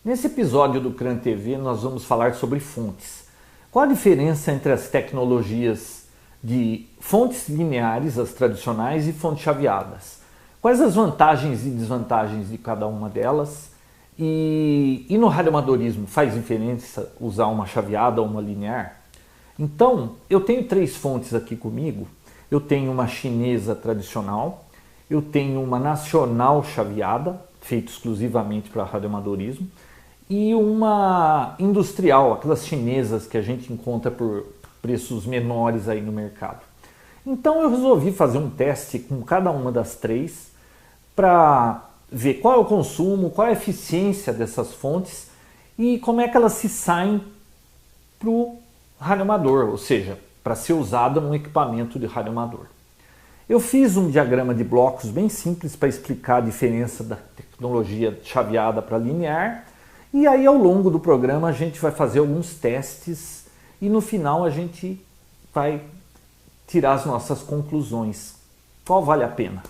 Nesse episódio do CRAN TV nós vamos falar sobre fontes. Qual a diferença entre as tecnologias de fontes lineares, as tradicionais, e fontes chaveadas? Quais as vantagens e desvantagens de cada uma delas? E no radioamadorismo faz diferença usar uma chaveada ou uma linear? Então, eu tenho três fontes aqui comigo. Eu tenho uma chinesa tradicional, eu tenho uma nacional chaveada, feita exclusivamente para radioamadorismo, e uma industrial, aquelas chinesas que a gente encontra por preços menores aí no mercado. Então eu resolvi fazer um teste com cada uma das três para ver qual é o consumo, qual é a eficiência dessas fontes e como é que elas se saem para o radioamador, ou seja, para ser usada num equipamento de radioamador. Eu fiz um diagrama de blocos bem simples para explicar a diferença da tecnologia chaveada para linear, e aí ao longo do programa a gente vai fazer alguns testes e no final a gente vai tirar as nossas conclusões. Qual vale a pena?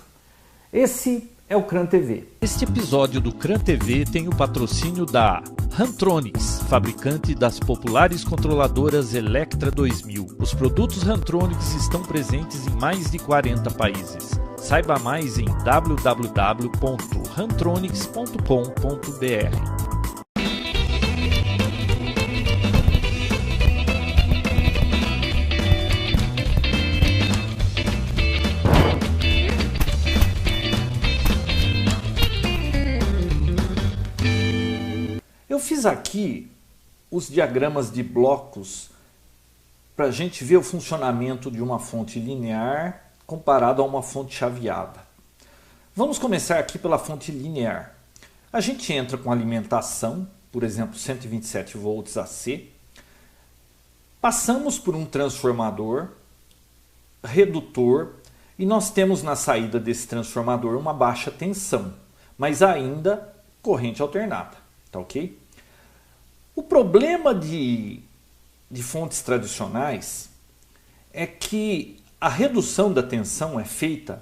Esse é o CRAN TV. Este episódio do CRAN TV tem o patrocínio da Rantronics, fabricante das populares controladoras Electra 2000. Os produtos Rantronics estão presentes em mais de 40 países. Saiba mais em www.rantronics.com.br. Eu fiz aqui os diagramas de blocos para a gente ver o funcionamento de uma fonte linear comparado a uma fonte chaveada. Vamos começar aqui pela fonte linear. A gente entra com alimentação, por exemplo, 127 volts AC, passamos por um transformador, redutor, e nós temos na saída desse transformador uma baixa tensão, mas ainda corrente alternada, tá ok? O problema de fontes tradicionais é que a redução da tensão é feita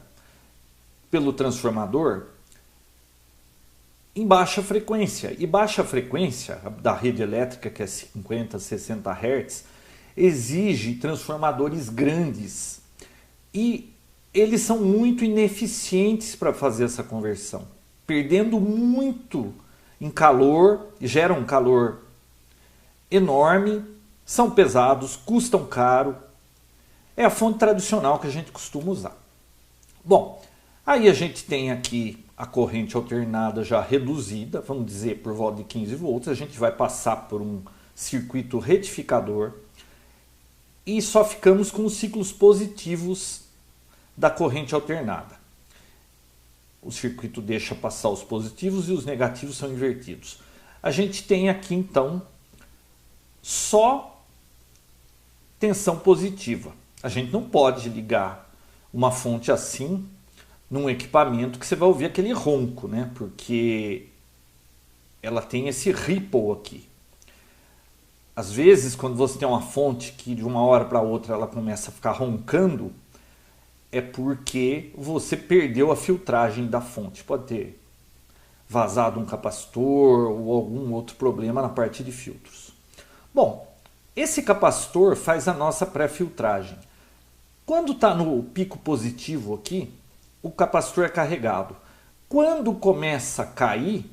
pelo transformador em baixa frequência. E baixa frequência da rede elétrica, que é 50, 60 Hz, exige transformadores grandes. E eles são muito ineficientes para fazer essa conversão, perdendo muito em calor, geram um calor enorme, são pesados, custam caro. É a fonte tradicional que a gente costuma usar. Bom, aí a gente tem aqui a corrente alternada já reduzida, vamos dizer por volta de 15 volts. A gente vai passar por um circuito retificador e só ficamos com os ciclos positivos da corrente alternada. O circuito deixa passar os positivos e os negativos são invertidos. A gente tem aqui então só tensão positiva. A gente não pode ligar uma fonte assim num equipamento que você vai ouvir aquele ronco, né? Porque ela tem esse ripple aqui. Às vezes, quando você tem uma fonte que de uma hora para outra ela começa a ficar roncando, é porque você perdeu a filtragem da fonte. Pode ter vazado um capacitor ou algum outro problema na parte de filtros. Bom, esse capacitor faz a nossa pré-filtragem. Quando está no pico positivo aqui, o capacitor é carregado. Quando começa a cair,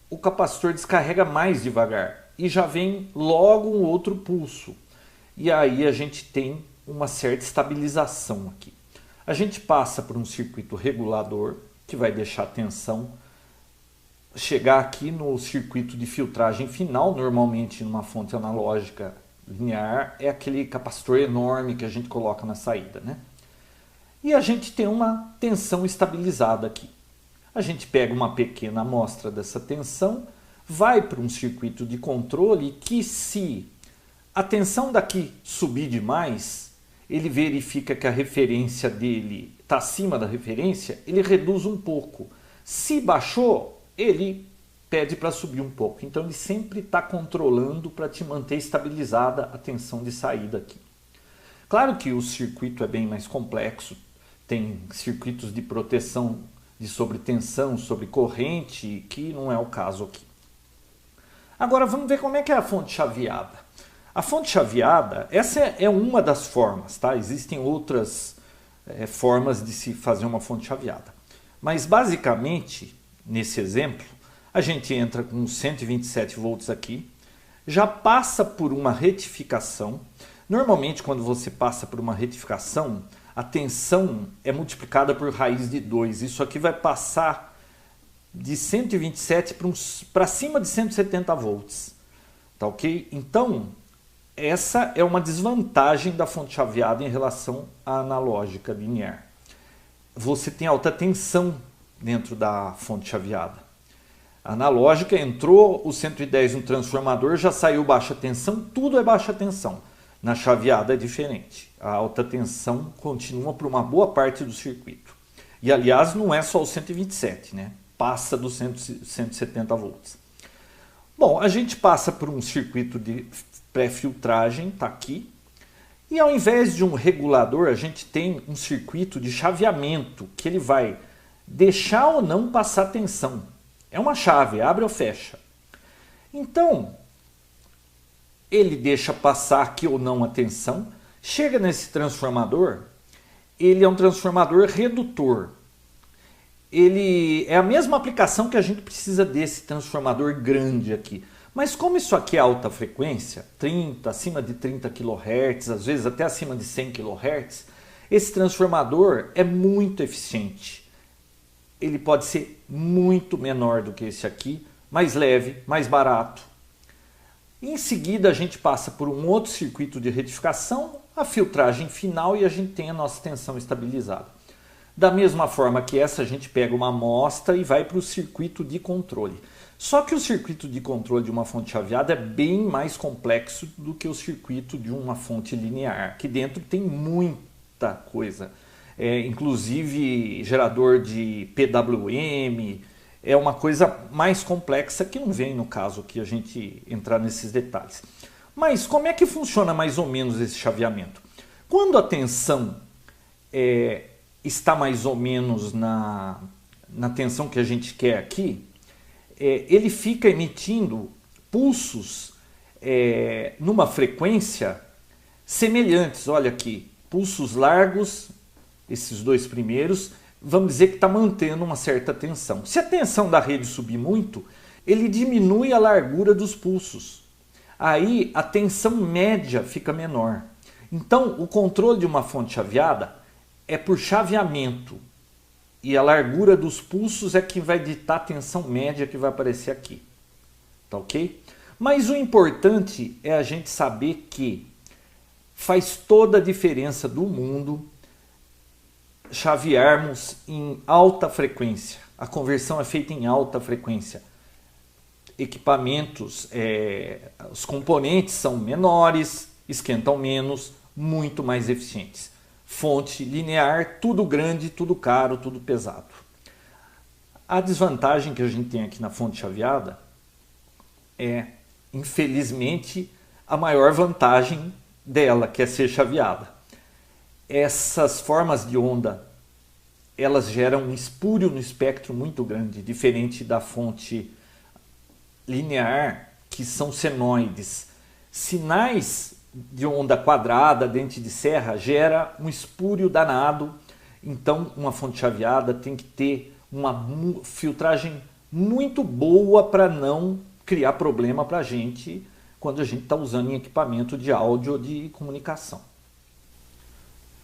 o capacitor descarrega mais devagar e já vem logo um outro pulso. E aí a gente tem uma certa estabilização aqui. A gente passa por um circuito regulador que vai deixar a tensão chegar aqui no circuito de filtragem final. Normalmente numa fonte analógica linear é aquele capacitor enorme que a gente coloca na saída, né? E a gente tem uma tensão estabilizada aqui. A gente pega uma pequena amostra dessa tensão, vai para um circuito de controle que, se a tensão daqui subir demais, ele verifica que a referência dele está acima da referência, ele reduz um pouco. Se baixou, ele pede para subir um pouco. Então ele sempre está controlando para te manter estabilizada a tensão de saída aqui. Claro que o circuito é bem mais complexo, tem circuitos de proteção de sobretensão, sobre corrente, que não é o caso aqui. Agora vamos ver como é que é a fonte chaveada. A fonte chaveada, essa é uma das formas, tá? Existem outras formas de se fazer uma fonte chaveada. Mas basicamente, nesse exemplo, a gente entra com 127 volts aqui, já passa por uma retificação. Normalmente, quando você passa por uma retificação, a tensão é multiplicada por raiz de 2. Isso aqui vai passar de 127 para cima de 170 volts. Tá ok? Então, essa é uma desvantagem da fonte chaveada em relação à analógica linear. Você tem alta tensão dentro da fonte chaveada. A analógica entrou o 110 no transformador, já saiu baixa tensão, tudo é baixa tensão. Na chaveada é diferente. A alta tensão continua por uma boa parte do circuito. E aliás, não é só o 127, né? Passa dos 170 volts. Bom, a gente passa por um circuito de pré-filtragem, está aqui. E ao invés de um regulador, a gente tem um circuito de chaveamento, que ele vai deixar ou não passar tensão. É uma chave, abre ou fecha. Então, ele deixa passar aqui ou não a tensão. Chega nesse transformador, ele é um transformador redutor. Ele é a mesma aplicação que a gente precisa desse transformador grande aqui. Mas como isso aqui é alta frequência, 30, acima de 30 kHz, às vezes até acima de 100 kHz, esse transformador é muito eficiente. Ele pode ser muito menor do que esse aqui, mais leve, mais barato. Em seguida a gente passa por um outro circuito de retificação, a filtragem final e a gente tem a nossa tensão estabilizada. Da mesma forma que essa, a gente pega uma amostra e vai para o circuito de controle. Só que o circuito de controle de uma fonte chaveada é bem mais complexo do que o circuito de uma fonte linear. Aqui dentro tem muita coisa, inclusive gerador de PWM, é uma coisa mais complexa que não vem no caso aqui a gente entrar nesses detalhes. Mas como é que funciona mais ou menos esse chaveamento? Quando a tensão está mais ou menos na tensão que a gente quer aqui, ele fica emitindo pulsos numa frequência semelhantes. Olha aqui, pulsos largos, esses dois primeiros, vamos dizer que está mantendo uma certa tensão. Se a tensão da rede subir muito, ele diminui a largura dos pulsos. Aí a tensão média fica menor. Então o controle de uma fonte chaveada é por chaveamento. E a largura dos pulsos é que vai ditar a tensão média que vai aparecer aqui. Tá ok? Mas o importante é a gente saber que faz toda a diferença do mundo chavearmos em alta frequência. A conversão é feita em alta frequência. Equipamentos, os componentes são menores, esquentam menos, muito mais eficientes. Fonte linear, tudo grande, tudo caro, tudo pesado. A desvantagem que a gente tem aqui na fonte chaveada é, infelizmente, a maior vantagem dela, que é ser chaveada. Essas formas de onda, elas geram um espúrio no espectro muito grande, diferente da fonte linear, que são senoides. Sinais de onda quadrada, dente de serra, gera um espúrio danado. Então, uma fonte chaveada tem que ter uma filtragem muito boa para não criar problema para a gente quando a gente está usando em equipamento de áudio ou de comunicação.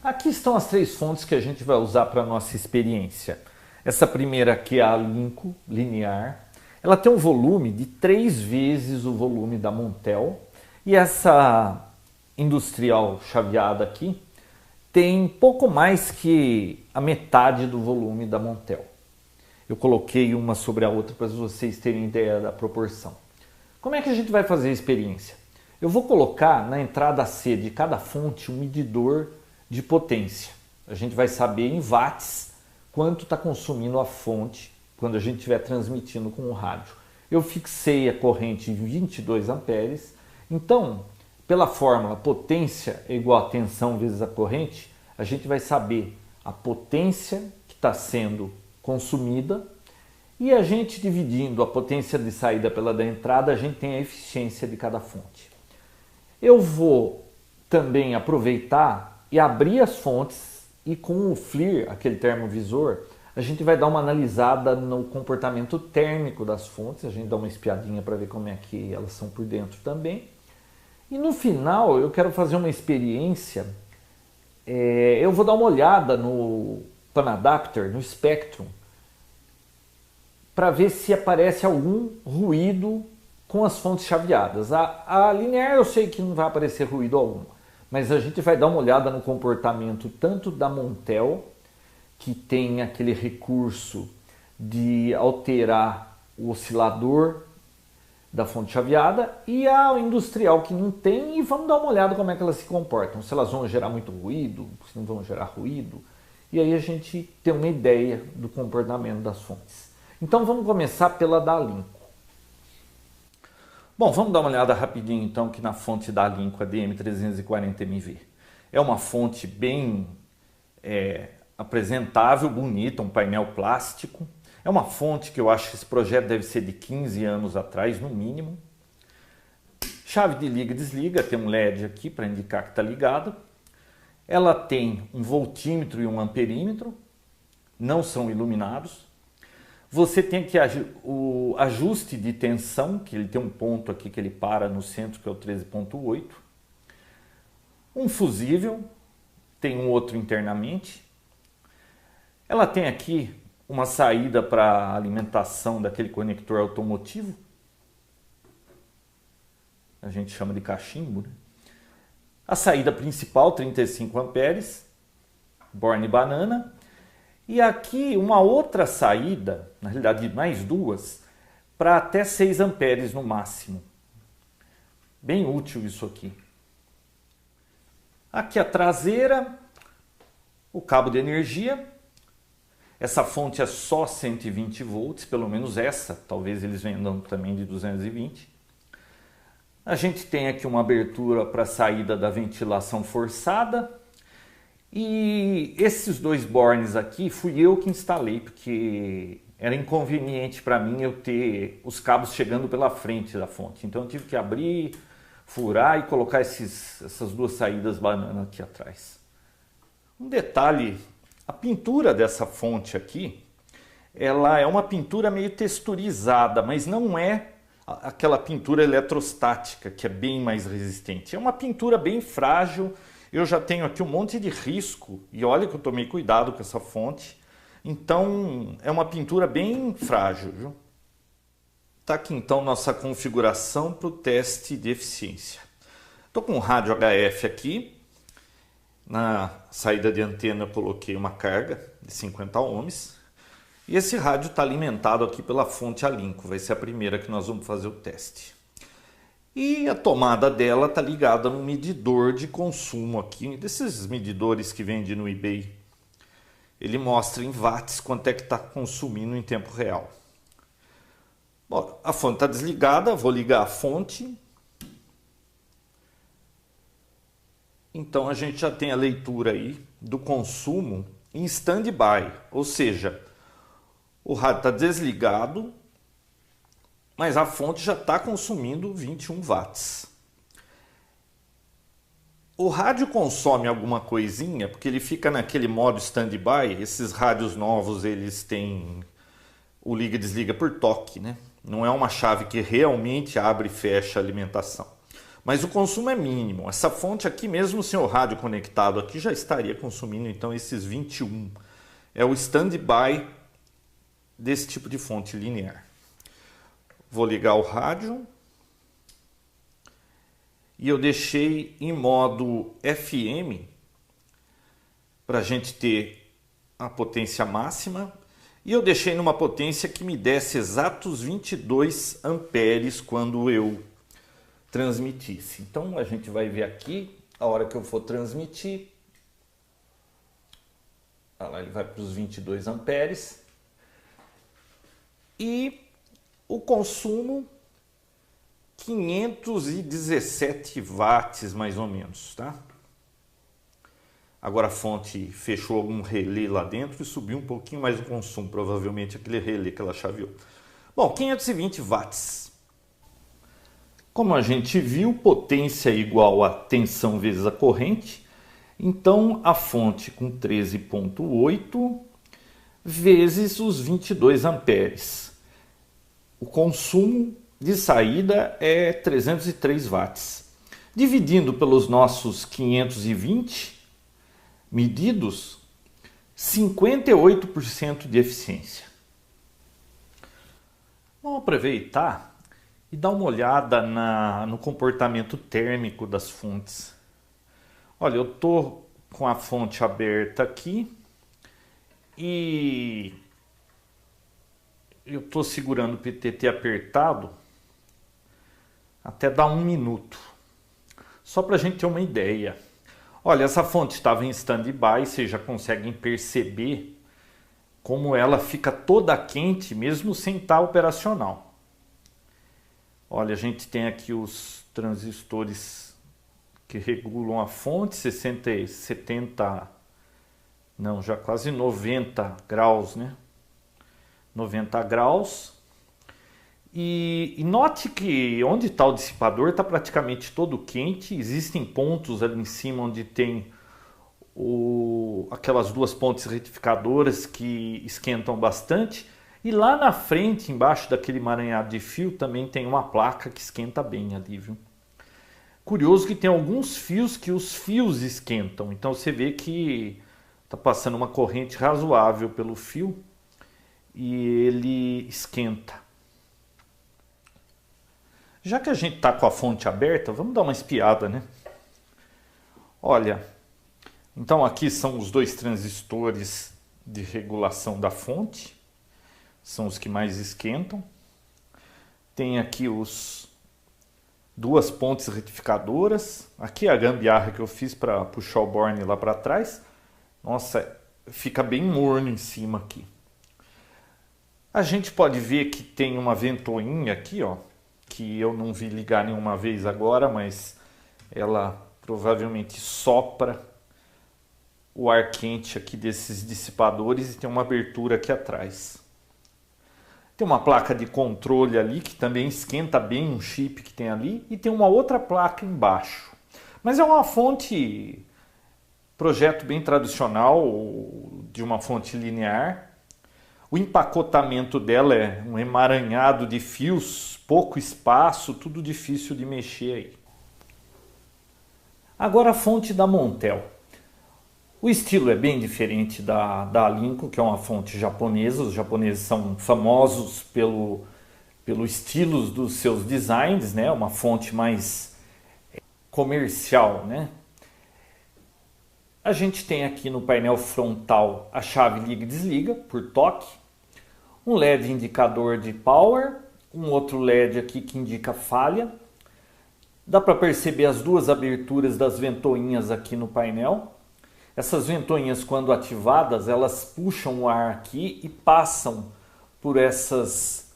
Aqui estão as três fontes que a gente vai usar para a nossa experiência. Essa primeira aqui é a Linco linear. Ela tem um volume de 3 vezes o volume da Montel. E essa industrial chaveada aqui tem pouco mais que a metade do volume da Montel. Eu coloquei uma sobre a outra para vocês terem ideia da proporção. Como é que a gente vai fazer a experiência? Eu vou colocar na entrada C de cada fonte um medidor de potência. A gente vai saber em watts quanto está consumindo a fonte quando a gente estiver transmitindo com o rádio. Eu fixei a corrente em 22 amperes. Então, pela fórmula potência é igual a tensão vezes a corrente, a gente vai saber a potência que está sendo consumida E a gente dividindo a potência de saída pela da entrada, a gente tem a eficiência de cada fonte. Eu vou também aproveitar e abrir as fontes e com o FLIR, aquele termovisor, a gente vai dar uma analisada no comportamento térmico das fontes, a gente dá uma espiadinha para ver como é que elas são por dentro também. E no final eu quero fazer uma experiência, eu vou dar uma olhada no pan adapter, no Spectrum, para ver se aparece algum ruído com as fontes chaveadas. A linear eu sei que não vai aparecer ruído algum, mas a gente vai dar uma olhada no comportamento tanto da Montel, que tem aquele recurso de alterar o oscilador da fonte chaveada, e a industrial que não tem, e vamos dar uma olhada como é que elas se comportam, se elas vão gerar muito ruído, se não vão gerar ruído, e aí a gente tem uma ideia do comportamento das fontes. Então vamos começar pela da Alinco. Bom, vamos dar uma olhada rapidinho então aqui na fonte da Alinco, a DM340MV. É uma fonte bem apresentável, bonita, um painel plástico. É uma fonte que eu acho que esse projeto deve ser de 15 anos atrás, no mínimo. Chave de liga e desliga, tem um LED aqui para indicar que está ligado. Ela tem um voltímetro e um amperímetro, não são iluminados. Você tem aqui o ajuste de tensão, que ele tem um ponto aqui que ele para no centro, que é o 13.8. Um fusível, tem um outro internamente. Ela tem aqui uma saída para alimentação daquele conector automotivo. A gente chama de cachimbo, né? A saída principal, 35 amperes, Born banana. E aqui uma outra saída, na realidade mais duas, para até 6 amperes no máximo. Bem útil isso aqui. Aqui a traseira, o cabo de energia. Essa fonte é só 120 volts, pelo menos essa, talvez eles vendam também de 220. A gente tem aqui uma abertura para a saída da ventilação forçada. E esses dois bornes aqui fui eu que instalei, porque era inconveniente para mim eu ter os cabos chegando pela frente da fonte. Então eu tive que abrir, furar e colocar essas duas saídas banana aqui atrás. Um detalhe, a pintura dessa fonte aqui, ela é uma pintura meio texturizada, mas não é aquela pintura eletrostática que é bem mais resistente. É uma pintura bem frágil. Eu já tenho aqui um monte de risco e olha que eu tomei cuidado com essa fonte. Então é uma pintura bem frágil, viu? Tá aqui então nossa configuração para o teste de eficiência. Estou com um rádio HF aqui. Na saída de antena eu coloquei uma carga de 50 ohms. E esse rádio está alimentado aqui pela fonte Alinco. Vai ser a primeira que nós vamos fazer o teste. E a tomada dela está ligada no medidor de consumo aqui, desses medidores que vende no eBay. Ele mostra em watts quanto é que está consumindo em tempo real. Bom, a fonte está desligada, vou ligar a fonte. Então a gente já tem a leitura aí do consumo em stand-by, ou seja, o rádio está desligado, mas a fonte já está consumindo 21 watts. O rádio consome alguma coisinha, porque ele fica naquele modo stand-by. Esses rádios novos, eles têm o liga e desliga por toque, né? Não é uma chave que realmente abre e fecha a alimentação. Mas o consumo é mínimo. Essa fonte aqui, mesmo sem o rádio conectado aqui, já estaria consumindo então esses 21. É o stand-by desse tipo de fonte linear. Vou ligar o rádio e eu deixei em modo FM para a gente ter a potência máxima e eu deixei numa potência que me desse exatos 22 amperes quando eu transmitisse. Então a gente vai ver aqui a hora que eu for transmitir. Olha lá, ele vai para os 22 amperes e o consumo 517 watts mais ou menos, tá? Agora a fonte fechou algum relé lá dentro e subiu um pouquinho mais o consumo, provavelmente aquele relé que ela chaveou. Bom, 520 watts. Como a gente viu, potência é igual a tensão vezes a corrente. Então a fonte com 13,8 vezes os 22 amperes. O consumo de saída é 303 watts. Dividindo pelos nossos 520 medidos, 58% de eficiência. Vamos aproveitar e dar uma olhada no comportamento térmico das fontes. Olha, eu estou com a fonte aberta aqui e eu estou segurando o PTT apertado até dar 1 minuto. Só para a gente ter uma ideia. Olha, essa fonte estava em stand-by, vocês já conseguem perceber como ela fica toda quente mesmo sem estar operacional. Olha, a gente tem aqui os transistores que regulam a fonte, 60, 70, não, já quase 90 graus, né? 90 graus. E note que onde está o dissipador está praticamente todo quente. Existem pontos ali em cima onde tem aquelas duas pontes retificadoras que esquentam bastante. E lá na frente, embaixo daquele emaranhado de fio, também tem uma placa que esquenta bem ali, viu? Curioso que tem alguns fios que os fios esquentam. Então você vê que está passando uma corrente razoável pelo fio e ele esquenta. Já que a gente está com a fonte aberta, vamos dar uma espiada, né? Olha, então aqui são os dois transistores de regulação da fonte. São os que mais esquentam. Tem aqui duas pontes retificadoras. Aqui a gambiarra que eu fiz para puxar o borne lá para trás. Nossa, fica bem morno em cima aqui. A gente pode ver que tem uma ventoinha aqui, ó, que eu não vi ligar nenhuma vez agora, mas ela provavelmente sopra o ar quente aqui desses dissipadores e tem uma abertura aqui atrás. Tem uma placa de controle ali que também esquenta bem um chip que tem ali e tem uma outra placa embaixo. Mas é uma fonte, projeto bem tradicional de uma fonte linear. O empacotamento dela é um emaranhado de fios, pouco espaço, tudo difícil de mexer aí. Agora a fonte da Montel. O estilo é bem diferente da Lincoln, que é uma fonte japonesa. Os japoneses são famosos pelo estilo dos seus designs, né? Uma fonte mais comercial, né? A gente tem aqui no painel frontal a chave liga e desliga por toque, um LED indicador de power, um outro LED aqui que indica falha. Dá para perceber as duas aberturas das ventoinhas aqui no painel. Essas ventoinhas, quando ativadas, elas puxam o ar aqui e passam por esses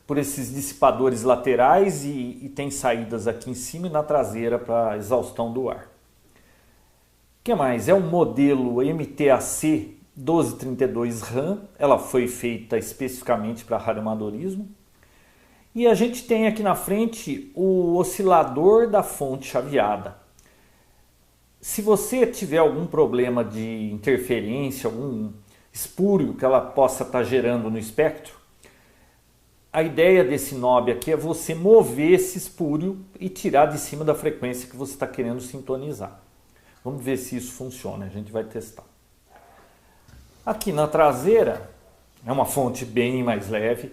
dissipadores laterais e tem saídas aqui em cima e na traseira para exaustão do ar. O que mais? É um modelo MTAC 1232 RAM, ela foi feita especificamente para radioamadorismo. E a gente tem aqui na frente o oscilador da fonte chaveada. Se você tiver algum problema de interferência, algum espúrio que ela possa estar gerando no espectro, a ideia desse knob aqui é você mover esse espúrio e tirar de cima da frequência que você está querendo sintonizar. Vamos ver se isso funciona, a gente vai testar. Aqui na traseira é uma fonte bem mais leve.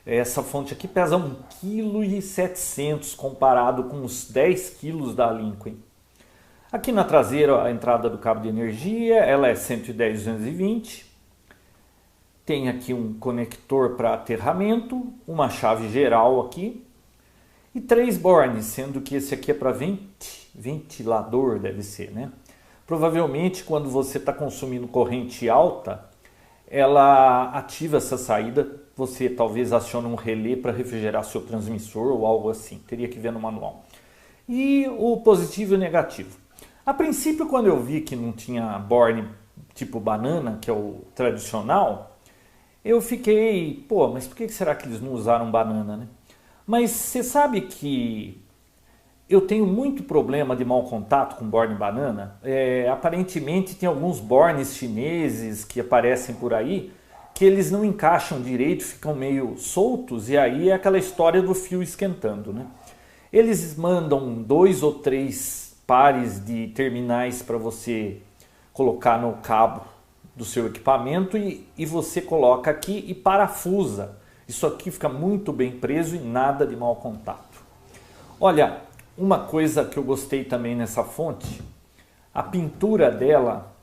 Essa fonte aqui pesa 1,7 kg comparado com os 10 kg da Lincoln. Aqui na traseira a entrada do cabo de energia, ela é 110/220. Tem aqui um conector para aterramento, uma chave geral aqui e 3 bornes, sendo que esse aqui é para ventilador, deve ser, né? Provavelmente quando você está consumindo corrente alta, ela ativa essa saída, você talvez acione um relé para refrigerar seu transmissor ou algo assim, teria que ver no manual. E o positivo e o negativo. A princípio, quando eu vi que não tinha borne tipo banana, que é o tradicional, eu fiquei, pô, mas por que será que eles não usaram banana, né? Mas você sabe que eu tenho muito problema de mau contato com borne banana. Aparentemente tem alguns bornes chineses que aparecem por aí que eles não encaixam direito, ficam meio soltos e aí é aquela história do fio esquentando, né? Eles mandam 2 ou 3 pares de terminais para você colocar no cabo do seu equipamento e você coloca aqui e parafusa. Isso aqui fica muito bem preso e nada de mau contato. Olha, uma coisa que eu gostei também nessa fonte, a pintura dela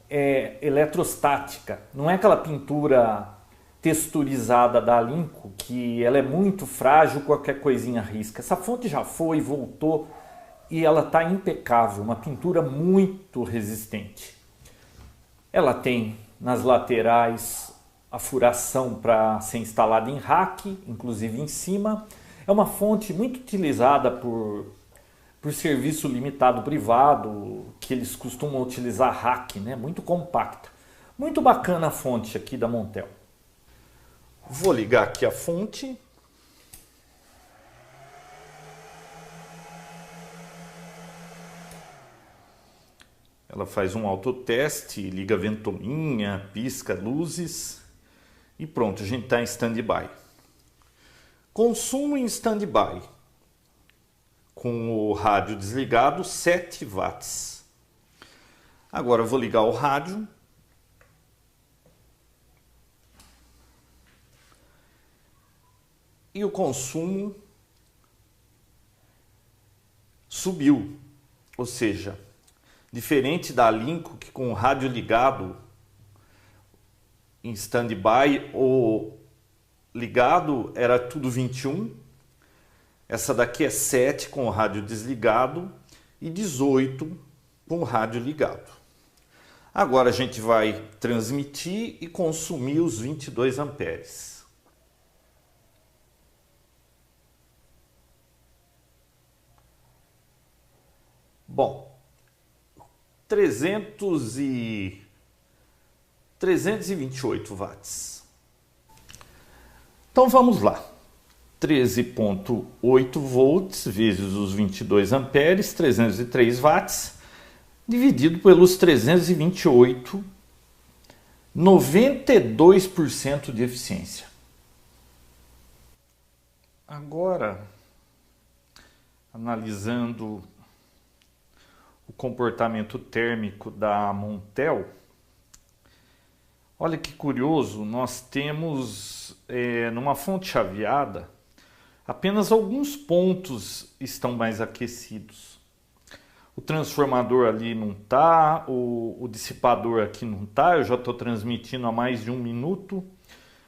é eletrostática. Não é aquela pintura texturizada da Alinco, que ela é muito frágil, qualquer coisinha risca. Essa fonte já foi, voltou e ela está impecável, uma pintura muito resistente. Ela tem nas laterais a furação para ser instalada em rack, inclusive em cima. É uma fonte muito utilizada por serviço limitado privado, que eles costumam utilizar rack, né? Muito compacta. Muito bacana a fonte aqui da Montel. Vou ligar aqui a fonte. Ela faz um autoteste, liga a ventoinha, pisca luzes e pronto, a gente está em stand-by. Consumo em stand-by, com o rádio desligado, 7 watts. Agora eu vou ligar o rádio. E o consumo subiu, ou seja, diferente da Alinco, que com o rádio ligado em stand-by ou ligado era tudo 21, essa daqui é 7 com o rádio desligado e 18 com o rádio ligado. Agora a gente vai transmitir e consumir os 22 amperes. Bom, 328 watts. Então vamos lá. 13,8 volts vezes os 22 amperes, 303 watts, dividido pelos 328, 92% de eficiência. Agora, analisando o comportamento térmico da Montel, olha que curioso, nós temos numa fonte chaveada, apenas alguns pontos estão mais aquecidos. O transformador ali não está, o dissipador aqui não está, eu já estou transmitindo há mais de 1 minuto.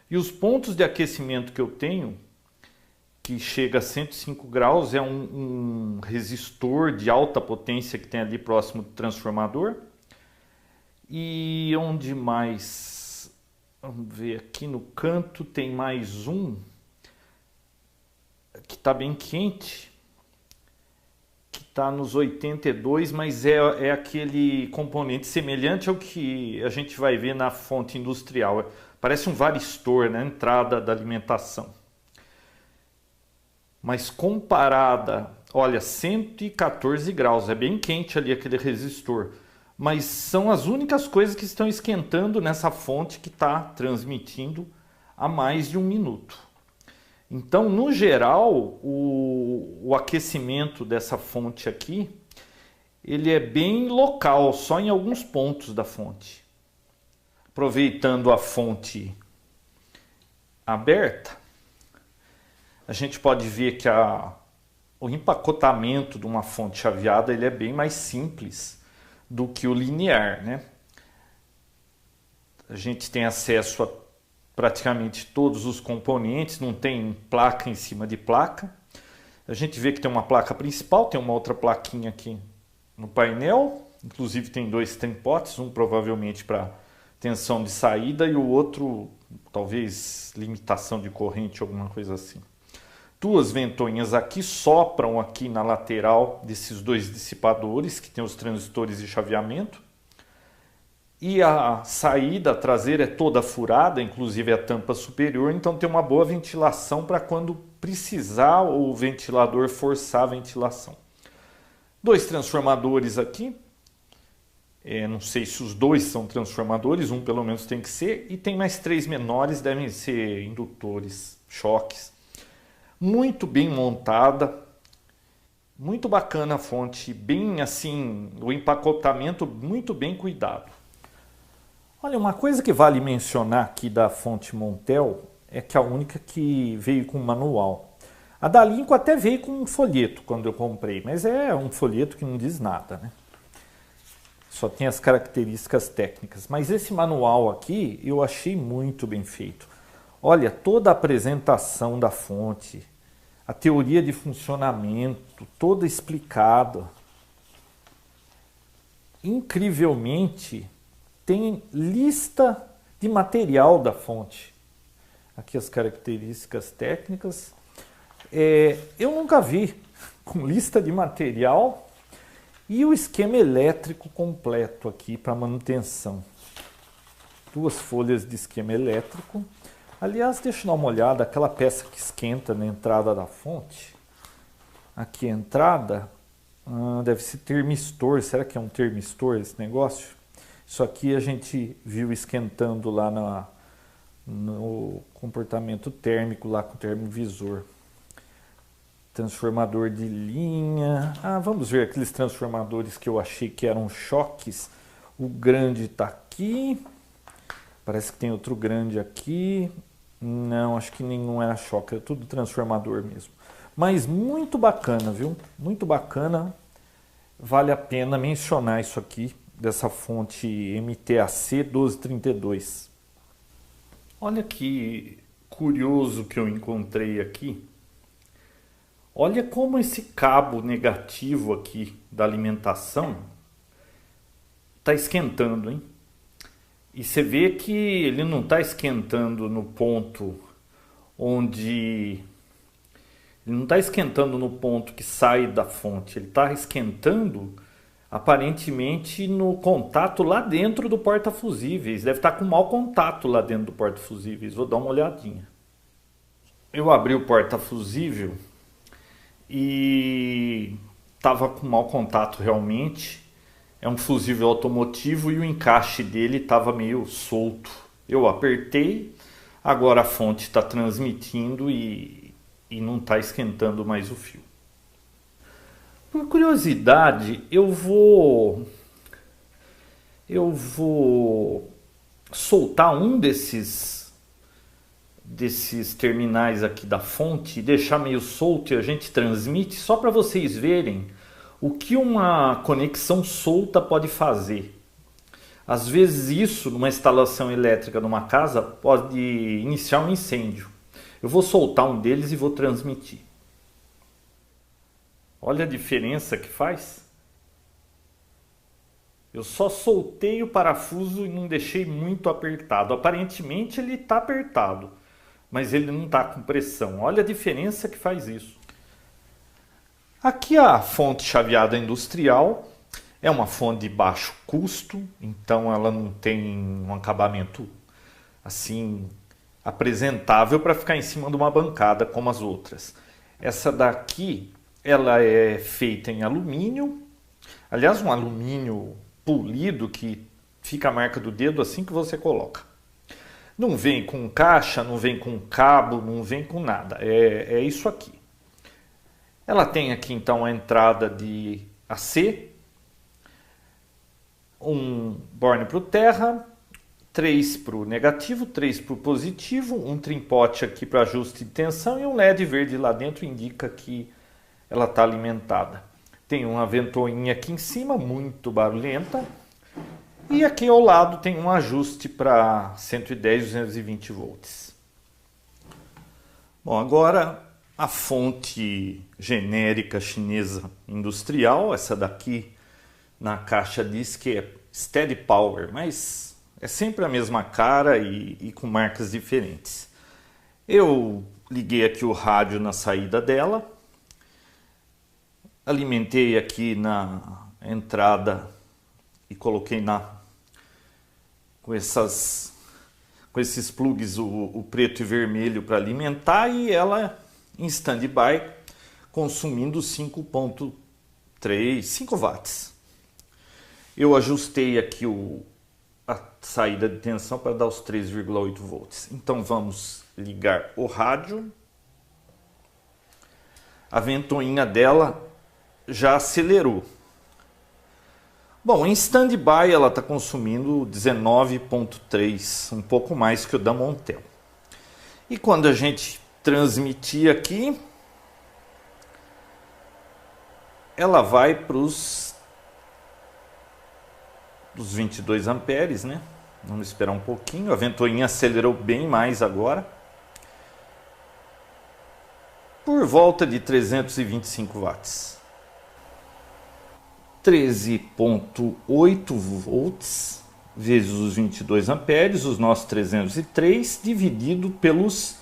E os pontos de aquecimento que eu tenho, que chega a 105 graus, é um resistor de alta potência que tem ali próximo do transformador. E onde mais? Vamos ver, aqui no canto tem mais um que está bem quente, que está nos 82, mas é aquele componente semelhante ao que a gente vai ver na fonte industrial. Parece um varistor na entrada da alimentação. Mas comparada, olha, 114 graus, é bem quente ali aquele resistor. Mas são as únicas coisas que estão esquentando nessa fonte que está transmitindo há mais de 1 minuto. Então, no geral, o aquecimento dessa fonte aqui, ele é bem local, só em alguns pontos da fonte. Aproveitando a fonte aberta, a gente pode ver que o empacotamento de uma fonte chaveada ele é bem mais simples do que o linear, né? A gente tem acesso a praticamente todos os componentes, não tem placa em cima de placa. A gente vê que tem uma placa principal, tem uma outra plaquinha aqui no painel, inclusive tem 2 trimpotes, um provavelmente para tensão de saída e o outro talvez limitação de corrente, alguma coisa assim. Duas ventoinhas aqui sopram aqui na lateral desses dois dissipadores que tem os transistores de chaveamento. E a saída traseira é toda furada, inclusive a tampa superior, então tem uma boa ventilação para quando precisar o ventilador forçar a ventilação. Dois transformadores aqui. Não sei se os dois são transformadores, um pelo menos tem que ser. E tem mais três menores, devem ser indutores, choques. Muito bem montada, muito bacana a fonte, bem assim, o empacotamento muito bem cuidado. Olha, uma coisa que vale mencionar aqui da fonte Montel é que é a única que veio com manual. A da Linco até veio com um folheto quando eu comprei, mas é um folheto que não diz nada, né? Só tem as características técnicas. Mas esse manual aqui eu achei muito bem feito. Olha, toda a apresentação da fonte, a teoria de funcionamento, toda explicada. Incrivelmente, tem lista de material da fonte. Aqui as características técnicas. Eu nunca vi com lista de material e o esquema elétrico completo aqui para manutenção. Duas folhas de esquema elétrico. Aliás, deixa eu dar uma olhada, aquela peça que esquenta na entrada da fonte. Aqui a entrada, deve ser termistor. Será que é um termistor esse negócio? Isso aqui a gente viu esquentando lá no comportamento térmico, lá com o termovisor. Transformador de linha. Vamos ver aqueles transformadores que eu achei que eram choques. O grande está aqui. Parece que tem outro grande aqui. Não, acho que nenhum era choque, é tudo transformador mesmo. Mas muito bacana, viu? Muito bacana. Vale a pena mencionar isso aqui, dessa fonte MTAC 1232. Olha que curioso que eu encontrei aqui. Olha como esse cabo negativo aqui da alimentação está esquentando, hein? E você vê que ele não está esquentando no ponto onde... Ele não está esquentando no ponto que sai da fonte. Ele está esquentando, aparentemente, no contato lá dentro do porta-fusíveis. Deve estar com mau contato lá dentro do porta-fusíveis. Vou dar uma olhadinha. Eu abri o porta-fusível e estava com mau contato realmente. É um fusível automotivo e o encaixe dele estava meio solto. Eu apertei, agora a fonte está transmitindo e não está esquentando mais o fio. Por curiosidade, eu vou soltar um desses terminais aqui da fonte e deixar meio solto e a gente transmite só para vocês verem o que uma conexão solta pode fazer. Às vezes isso, numa instalação elétrica numa casa, pode iniciar um incêndio. Eu vou soltar um deles e vou transmitir. Olha a diferença que faz. Eu só soltei o parafuso e não deixei muito apertado. Aparentemente ele está apertado, mas ele não está com pressão. Olha a diferença que faz isso. Aqui a fonte chaveada industrial é uma fonte de baixo custo, então ela não tem um acabamento assim apresentável para ficar em cima de uma bancada como as outras. Essa daqui, ela é feita em alumínio, aliás um alumínio polido que fica a marca do dedo assim que você coloca. Não vem com caixa, não vem com cabo, não vem com nada, é isso aqui. Ela tem aqui então a entrada de AC, um borne para o terra, 3 para o negativo, 3 para o positivo, um trimpote aqui para ajuste de tensão e um LED verde lá dentro indica que ela está alimentada. Tem uma ventoinha aqui em cima, muito barulhenta, e aqui ao lado tem um ajuste para 110 e 220 volts. Bom, agora a fonte genérica chinesa industrial, essa daqui na caixa diz que é Steady Power, mas é sempre a mesma cara e com marcas diferentes. Eu liguei aqui o rádio na saída dela, alimentei aqui na entrada e coloquei com esses plugs o preto e vermelho para alimentar, e ela em standby consumindo 5,3, 5 watts. Eu ajustei aqui a saída de tensão para dar os 3,8 volts. Então vamos ligar o rádio. A ventoinha dela já acelerou. Bom, em standby ela está consumindo 19,3, um pouco mais que o da Montel. E quando a gente transmitir aqui, ela vai para os 22 amperes, né? Vamos esperar um pouquinho. A ventoinha acelerou bem mais agora. Por volta de 325 watts. 13,8 volts vezes os 22 amperes, os nossos 303, dividido pelos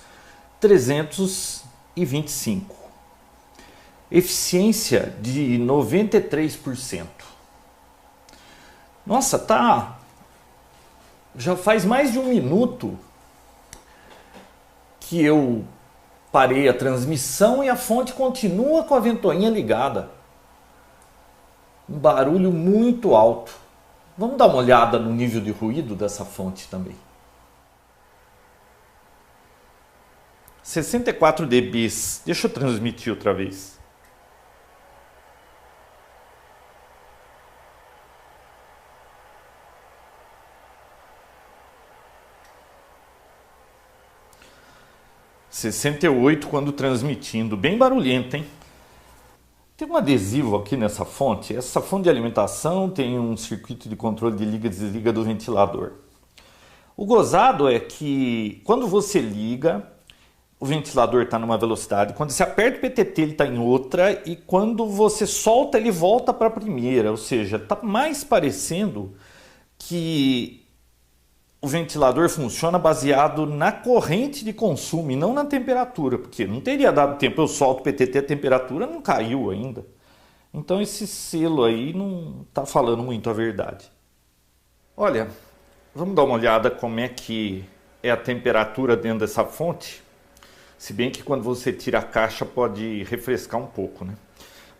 325. Eficiência de 93%. Nossa, já faz mais de um minuto que eu parei a transmissão e a fonte continua com a ventoinha ligada. Um barulho muito alto. Vamos dar uma olhada no nível de ruído dessa fonte também. 64 dB. Deixa eu transmitir outra vez. (68) quando transmitindo, bem barulhento, hein? Tem um adesivo aqui nessa fonte. Essa fonte de alimentação tem um circuito de controle de liga e desliga do ventilador. O gozado é que quando você liga, o ventilador está numa velocidade, quando você aperta o PTT ele está em outra, e quando você solta ele volta para a primeira, ou seja, está mais parecendo que o ventilador funciona baseado na corrente de consumo e não na temperatura, porque não teria dado tempo, eu solto o PTT, a temperatura não caiu ainda. Então esse selo aí não está falando muito a verdade. Olha, vamos dar uma olhada como é que é a temperatura dentro dessa fonte. Se bem que quando você tira a caixa pode refrescar um pouco, né?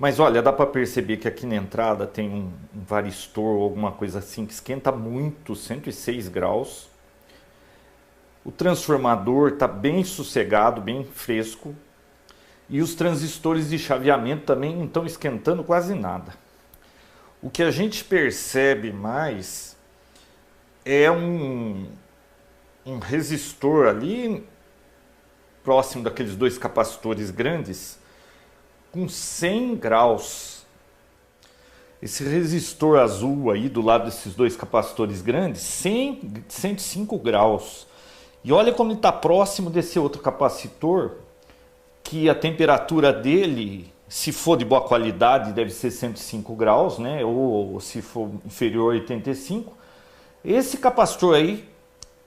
Mas olha, dá para perceber que aqui na entrada tem um varistor ou alguma coisa assim que esquenta muito, 106 graus. O transformador está bem sossegado, bem fresco. E os transistores de chaveamento também não estão esquentando quase nada. O que a gente percebe mais é um resistor ali, próximo daqueles dois capacitores grandes, com 100 graus. Esse resistor azul aí do lado desses dois capacitores grandes, 105 graus. E olha como ele está próximo desse outro capacitor, que a temperatura dele, se for de boa qualidade, deve ser 105 graus, né? Ou se for inferior a 85. Esse capacitor aí,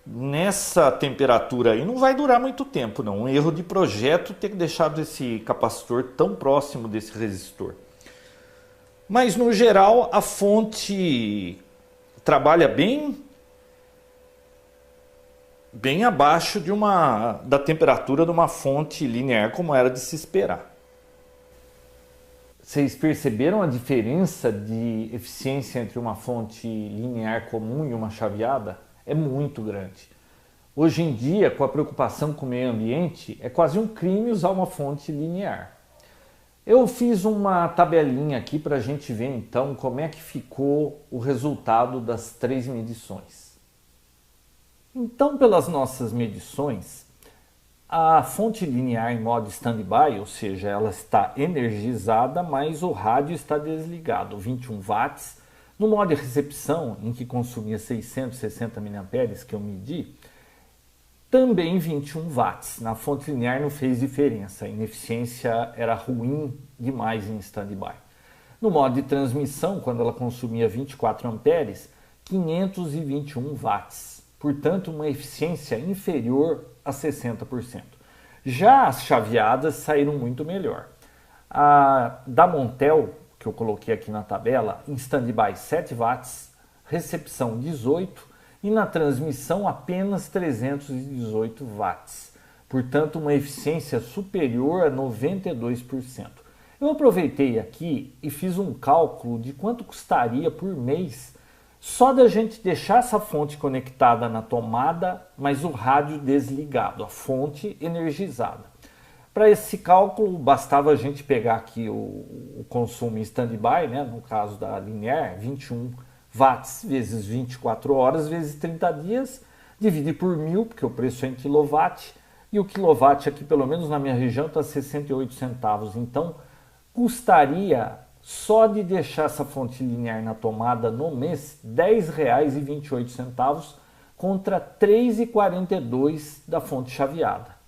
nessa temperatura aí, não vai durar muito tempo, não. Um erro de projeto ter deixado esse capacitor tão próximo desse resistor. Mas no geral a fonte trabalha bem abaixo da temperatura de uma fonte linear, como era de se esperar. Vocês perceberam a diferença de eficiência entre uma fonte linear comum e uma chaveada? É muito grande. Hoje em dia, com a preocupação com o meio ambiente, é quase um crime usar uma fonte linear. Eu fiz uma tabelinha aqui para a gente ver então como é que ficou o resultado das 3 medições. Então, pelas nossas medições, a fonte linear em modo standby, ou seja, ela está energizada, mas o rádio está desligado, 21 watts. No modo de recepção, em que consumia 660 mA, que eu medi, também 21 watts. Na fonte linear não fez diferença, a ineficiência era ruim demais em standby. No modo de transmissão, quando ela consumia 24 amperes, 521 watts. Portanto, uma eficiência inferior a 60%. Já as chaveadas saíram muito melhor. A da Montel, que eu coloquei aqui na tabela, em standby 7 watts, recepção 18 e na transmissão apenas 318 watts. Portanto, uma eficiência superior a 92%. Eu aproveitei aqui e fiz um cálculo de quanto custaria por mês só da gente deixar essa fonte conectada na tomada, mas o rádio desligado, a fonte energizada. Para esse cálculo, bastava a gente pegar aqui o consumo em standby, né? No caso da linear, 21 watts vezes 24 horas vezes 30 dias, dividir por 1000, porque o preço é em quilowatt, e o quilowatt aqui, pelo menos na minha região, está 68 centavos. Então, custaria, só de deixar essa fonte linear na tomada no mês, R$ 10,28 contra R$ 3,42 da fonte chaveada.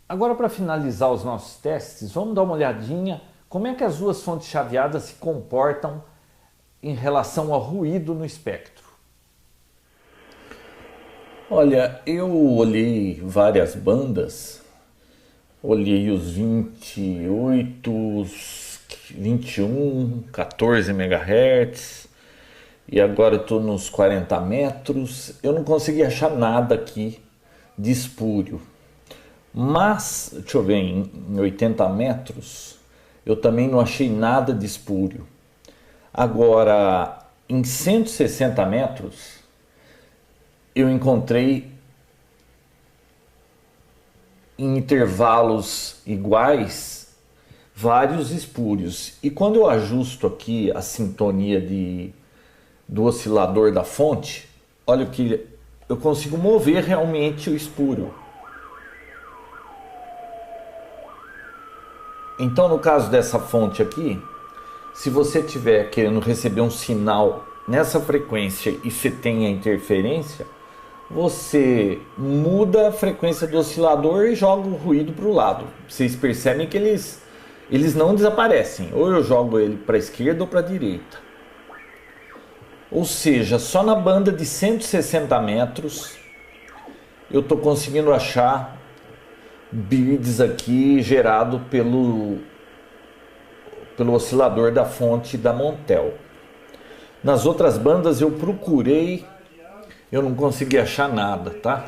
Agora, para finalizar os nossos testes, vamos dar uma olhadinha como é que as duas fontes chaveadas se comportam em relação ao ruído no espectro. Olha, eu olhei várias bandas, olhei os 28, os 21, 14 MHz e agora estou nos 40 metros. Eu não consegui achar nada aqui de espúrio. Mas, deixa eu ver, em 80 metros eu também não achei nada de espúrio. Agora, em 160 metros eu encontrei em intervalos iguais vários espúrios. E quando eu ajusto aqui a sintonia do oscilador da fonte, olha que eu consigo mover realmente o espúrio. Então, no caso dessa fonte aqui, se você estiver querendo receber um sinal nessa frequência e você tem a interferência, você muda a frequência do oscilador e joga o ruído para o lado. Vocês percebem que eles não desaparecem. Ou eu jogo ele para a esquerda ou para a direita. Ou seja, só na banda de 160 metros eu estou conseguindo achar birds aqui gerado pelo oscilador da fonte da Montel. Nas outras bandas eu procurei, eu não consegui achar nada, tá?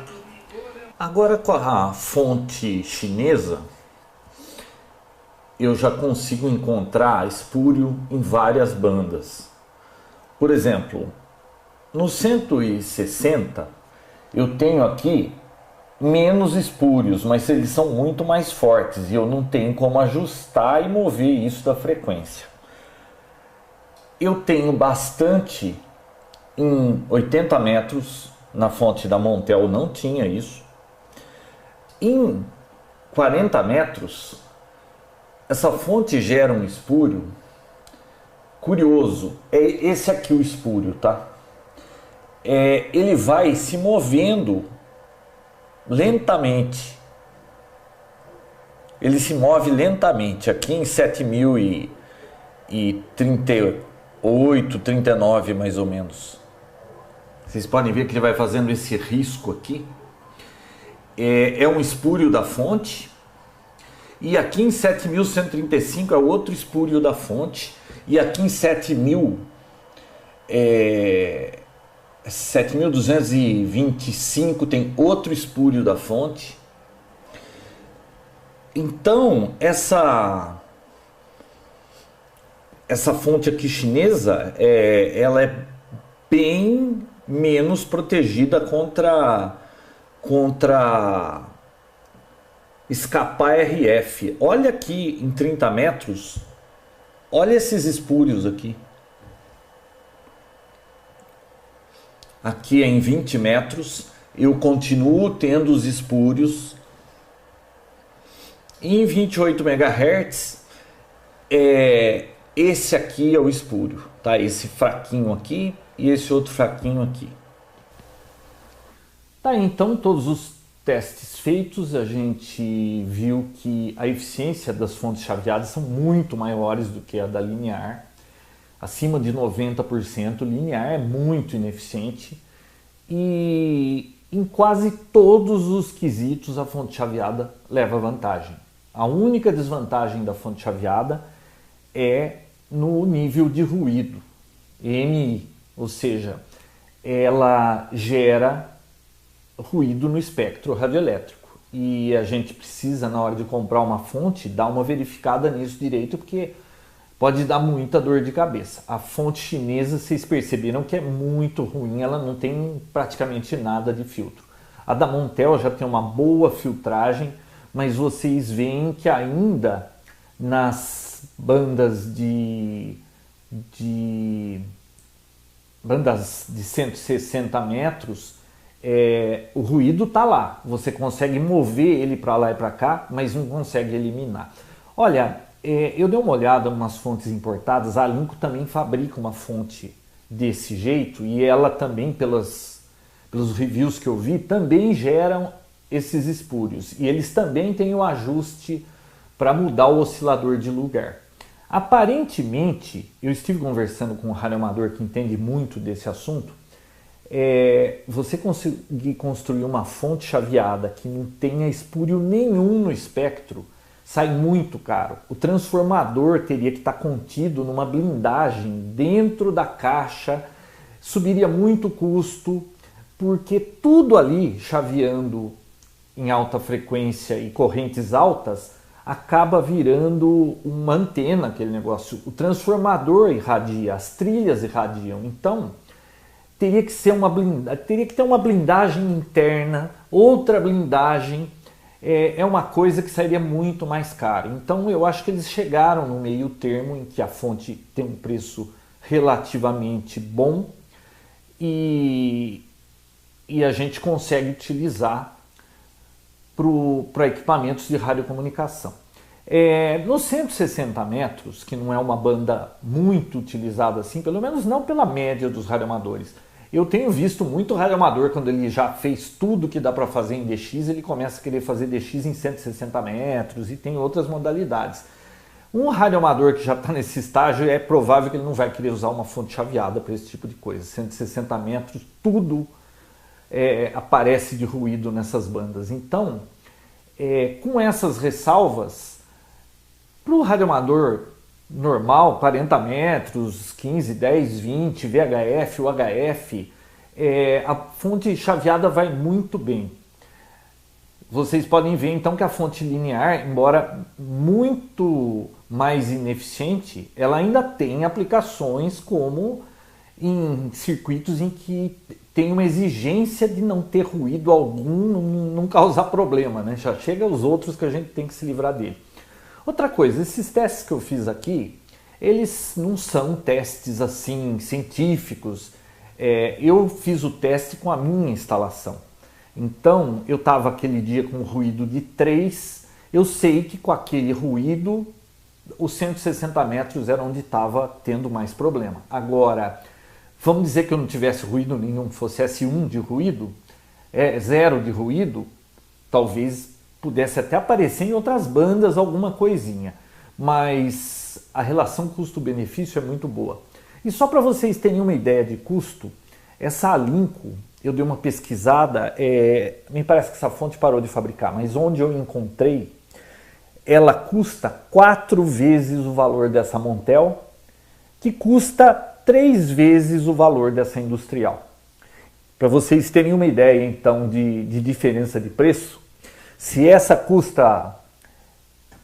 Agora com a fonte chinesa, eu já consigo encontrar espúrio em várias bandas. Por exemplo, no 160 eu tenho aqui menos espúrios, mas eles são muito mais fortes e eu não tenho como ajustar e mover isso da frequência. Eu tenho bastante em 80 metros, na fonte da Montel não tinha isso. Em 40 metros, essa fonte gera um espúrio curioso. É esse aqui o espúrio, tá? Ele vai se movendo lentamente. Ele se move lentamente. Aqui em 7038, 39 mais ou menos. Vocês podem ver que ele vai fazendo esse risco aqui. É um espúrio da fonte. E aqui em 7135 é outro espúrio da fonte. E aqui em 7225 tem outro espúrio da fonte. Então, essa fonte aqui chinesa, ela é bem menos protegida contra escapar RF. Olha aqui em 30 metros, olha esses espúrios aqui. Aqui é em 20 metros, eu continuo tendo os espúrios. Em 28 MHz, esse aqui é o espúrio, tá? Esse fraquinho aqui e esse outro fraquinho aqui. Tá, então todos os testes feitos, a gente viu que a eficiência das fontes chaveadas são muito maiores do que a da linear. Acima de 90%, linear é muito ineficiente. E em quase todos os quesitos a fonte chaveada leva vantagem. A única desvantagem da fonte chaveada é no nível de ruído, EMI, ou seja, ela gera ruído no espectro radioelétrico. E a gente precisa, na hora de comprar uma fonte, dar uma verificada nisso direito, porque pode dar muita dor de cabeça. A fonte chinesa, vocês perceberam que é muito ruim, ela não tem praticamente nada de filtro. A da Montel já tem uma boa filtragem, mas vocês veem que ainda nas bandas de 160 metros, o ruído está lá. Você consegue mover ele para lá e para cá, mas não consegue eliminar. Olha, eu dei uma olhada em umas fontes importadas, a Alinco também fabrica uma fonte desse jeito e ela também, pelos reviews que eu vi, também geram esses espúrios. E eles também têm o ajuste para mudar o oscilador de lugar. Aparentemente, eu estive conversando com um radioamador que entende muito desse assunto, você conseguir construir uma fonte chaveada que não tenha espúrio nenhum no espectro, sai muito caro. O transformador teria que estar contido numa blindagem dentro da caixa, subiria muito custo, porque tudo ali, chaveando em alta frequência e correntes altas, acaba virando uma antena, aquele negócio. O transformador irradia, as trilhas irradiam. Então, teria que ter uma blindagem interna, outra blindagem. É uma coisa que sairia muito mais caro. Então, eu acho que eles chegaram no meio termo em que a fonte tem um preço relativamente bom e a gente consegue utilizar para equipamentos de radiocomunicação. Nos 160 metros, que não é uma banda muito utilizada assim, pelo menos não pela média dos radioamadores, eu tenho visto muito radioamador, quando ele já fez tudo que dá para fazer em DX, ele começa a querer fazer DX em 160 metros e tem outras modalidades. Um radioamador que já está nesse estágio, é provável que ele não vai querer usar uma fonte chaveada para esse tipo de coisa. 160 metros, tudo aparece de ruído nessas bandas. Então, com essas ressalvas, para o radioamador normal, 40 metros, 15, 10, 20, VHF, UHF, a fonte chaveada vai muito bem. Vocês podem ver então que a fonte linear, embora muito mais ineficiente, ela ainda tem aplicações como em circuitos em que tem uma exigência de não ter ruído algum, não causar problema, né? Já chega os outros que a gente tem que se livrar dele. Outra coisa, esses testes que eu fiz aqui, eles não são testes assim científicos. Eu fiz o teste com a minha instalação. Então, eu estava aquele dia com ruído de 3, eu sei que com aquele ruído, os 160 metros era onde estava tendo mais problema. Agora, vamos dizer que eu não tivesse ruído nenhum, fosse S1 de ruído, 0 de ruído, talvez pudesse até aparecer em outras bandas alguma coisinha, mas a relação custo-benefício é muito boa. E só para vocês terem uma ideia de custo, essa Alinco, eu dei uma pesquisada, me parece que essa fonte parou de fabricar, mas onde eu encontrei, ela custa 4 vezes o valor dessa Montel, que custa 3 vezes o valor dessa industrial. Para vocês terem uma ideia então de diferença de preço, se essa custa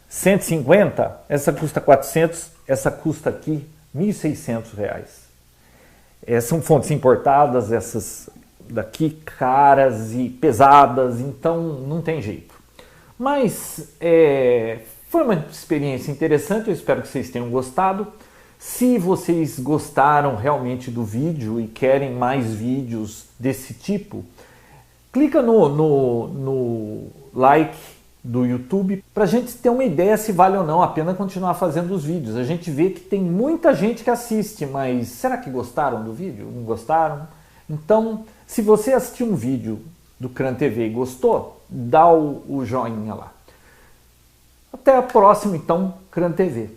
150, essa custa 400, essa custa aqui R$1.600. São fontes importadas, essas daqui caras e pesadas, então não tem jeito. Mas foi uma experiência interessante, eu espero que vocês tenham gostado. Se vocês gostaram realmente do vídeo e querem mais vídeos desse tipo, clica no like do YouTube para a gente ter uma ideia se vale ou não a pena continuar fazendo os vídeos. A gente vê que tem muita gente que assiste, mas será que gostaram do vídeo? Não gostaram? Então, se você assistiu um vídeo do CRAN TV e gostou, dá o joinha lá. Até a próxima, então, CRAN TV.